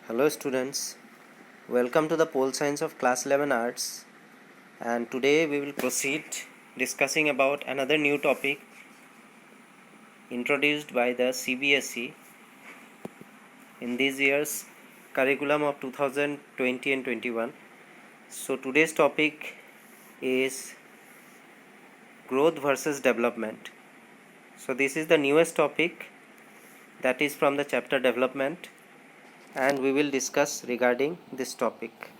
Hello students, welcome to the Pole Science of Class 11 Arts, and today we will proceed discussing about another new topic introduced by the CBSE in this year's curriculum of 2020 and 21. So today's topic is growth versus development. So this is the newest topic, that is from the chapter development, and we will discuss regarding this topic.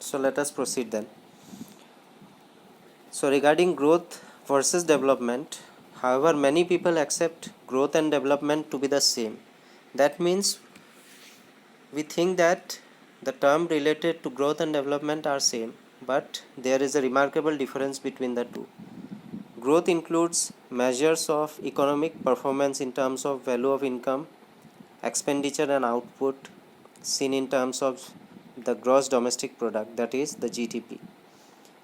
So let us proceed then. So regarding growth versus development, however, many people accept growth and development to be the same. That means we think that the term related to growth and development are same, but there is a remarkable difference between the two. Growth includes measures of economic performance in terms of value of income, expenditure and output, seen in terms of the gross domestic product, that is the GDP.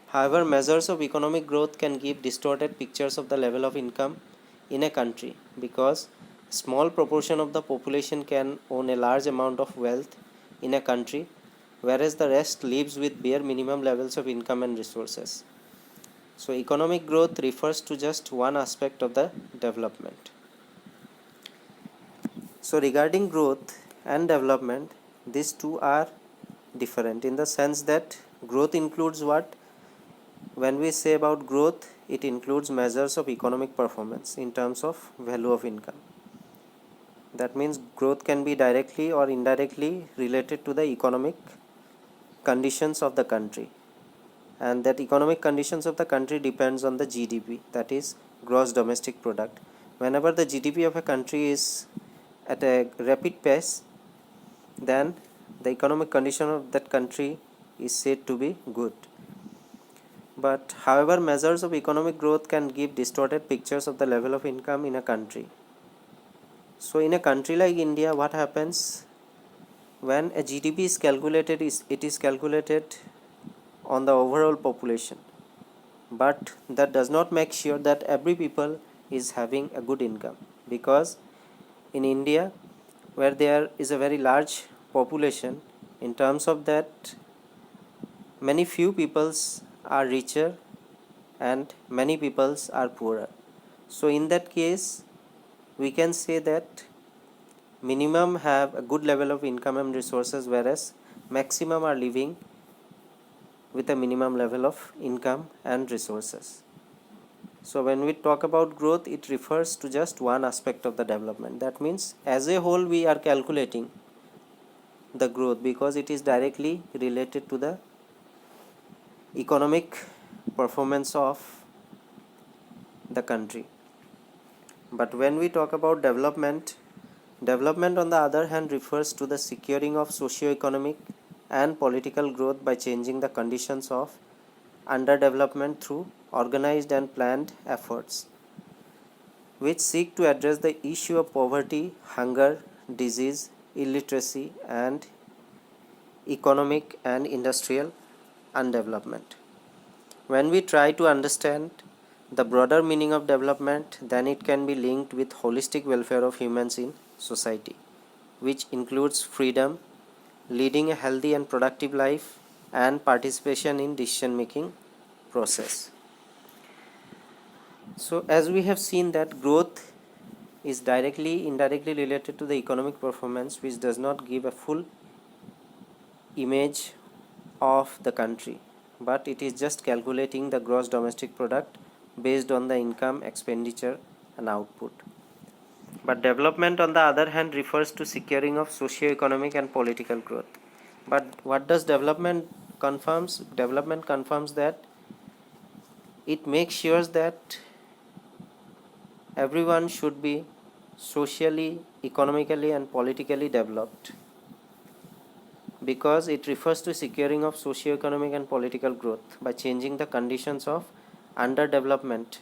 However, measures of economic growth can give distorted pictures of the level of income in a country because a small proportion of the population can own a large amount of wealth in a country, whereas the rest lives with bare minimum levels of income and resources. So, economic growth refers to just one aspect of the development. So, regarding growth and development, these two are different in the sense that growth includes what? When we say about growth, it includes measures of economic performance in terms of value of income. That means growth can be directly or indirectly related to the economic conditions of the country, and that economic conditions of the country depends on the GDP, that is gross domestic product. Whenever the GDP of a country is at a rapid pace, then the economic condition of that country is said to be good. But however, measures of economic growth can give distorted pictures of the level of income in a country. So in a country like India, what happens when a GDP is calculated, it is calculated on the overall population, but that does not make sure that every people is having a good income, because in India, where there is a very large population, in terms of that, many few peoples are richer and many peoples are poorer. So in that case, we can say that minimum have a good level of income and resources, whereas maximum are living with a minimum level of income and resources. So when we talk about growth, it refers to just one aspect of the development. That means as a whole we are calculating the growth because it is directly related to the economic performance of the country. But when we talk about development on the other hand refers to the securing of socio-economic and political growth by changing the conditions of underdevelopment through organized and planned efforts, which seek to address the issue of poverty, hunger, disease, illiteracy, and economic and industrial undevelopment. When we try to understand the broader meaning of development, then it can be linked with holistic welfare of humans in society, which includes freedom, leading a healthy and productive life, and participation in decision making process. So as we have seen that growth is indirectly related to the economic performance, which does not give a full image of the country, but it is just calculating the gross domestic product based on the income, expenditure and output. But development on the other hand refers to securing of socio-economic and political growth. But what does development confirms? Development confirms that it makes sure that everyone should be socially, economically and politically developed, because it refers to securing of socio-economic and political growth by changing the conditions of underdevelopment.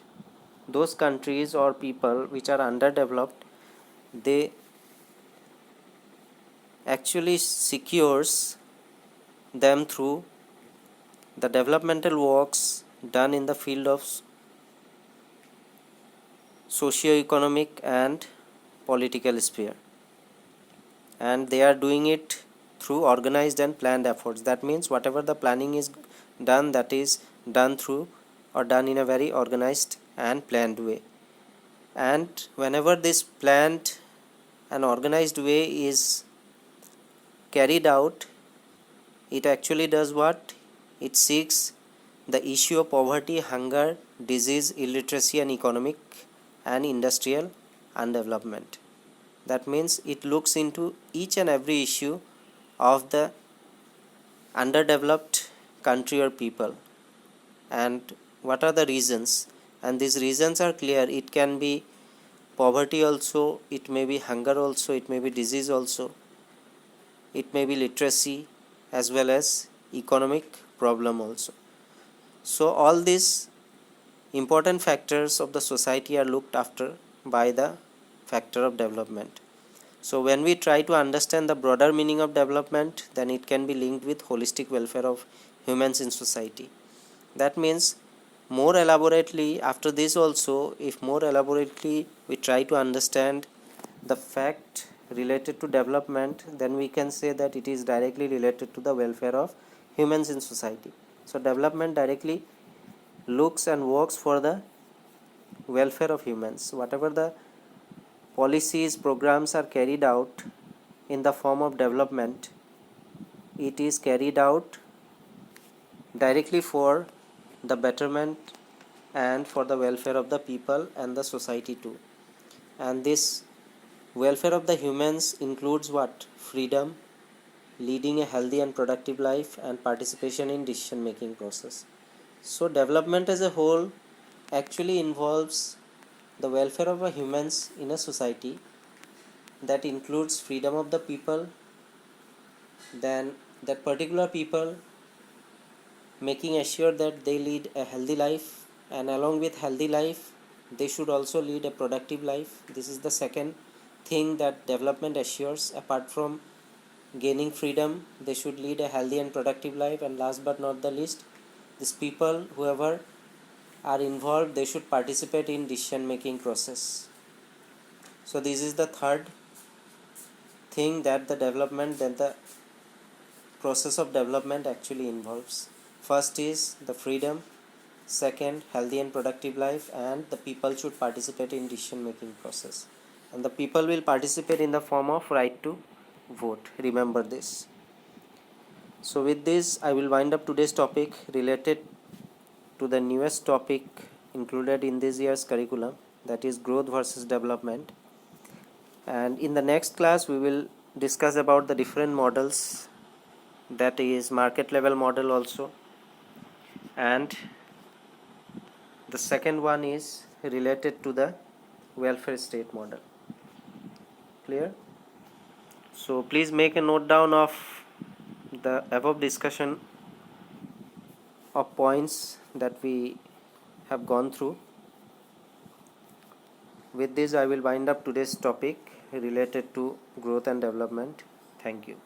Those countries or people which are underdeveloped, they actually secures them through the developmental works done in the field of socio-economic and political sphere, and they are doing it through organized and planned efforts. That means whatever the planning is done, that is done through or done in a very organized and planned way. And whenever this planned and organized way is carried out, it actually does what? It seeks the issue of poverty, hunger, disease, illiteracy, and economic and industrial undevelopment. That means it looks into each and every issue of the underdeveloped country or people, and what are the reasons. And these reasons are clear. It can be poverty also, it may be hunger also, it may be disease also, it may be literacy, as well as economic problem also. So all these important factors of the society are looked after by the factor of development. So when we try to understand the broader meaning of development, then it can be linked with holistic welfare of humans in society. That means more elaborately, after this also, if more elaborately we try to understand the fact related to development, then we can say that it is directly related to the welfare of humans in society. So development directly looks and works for the welfare of humans. Whatever the policies, programs are carried out in the form of development, it is carried out directly for the betterment and for the welfare of the people and the society too. And this welfare of the humans includes what? Freedom, leading a healthy and productive life, and participation in decision making process. So development as a whole actually involves the welfare of the humans in a society. That includes freedom of the people, then that particular people making assured that they lead a healthy life, and along with healthy life they should also lead a productive life. This is the second thing that development assures. Apart from gaining freedom, they should lead a healthy and productive life, and last but not the least, these people, whoever are involved, they should participate in decision making process. So this is the third thing that the process of development actually involves. First is the freedom, second healthy and productive life, and the people should participate in decision making process, and the people will participate in the form of right to vote. Remember this. So with this I will wind up today's topic related to the newest topic included in this year's curriculum, that is growth versus development. And in the next class we will discuss about the different models, that is market level model also, and the second one is related to the welfare state model. Clear? So please make a note down of the above discussion of points that we have gone through. With this I will wind up today's topic related to growth and development. Thank you.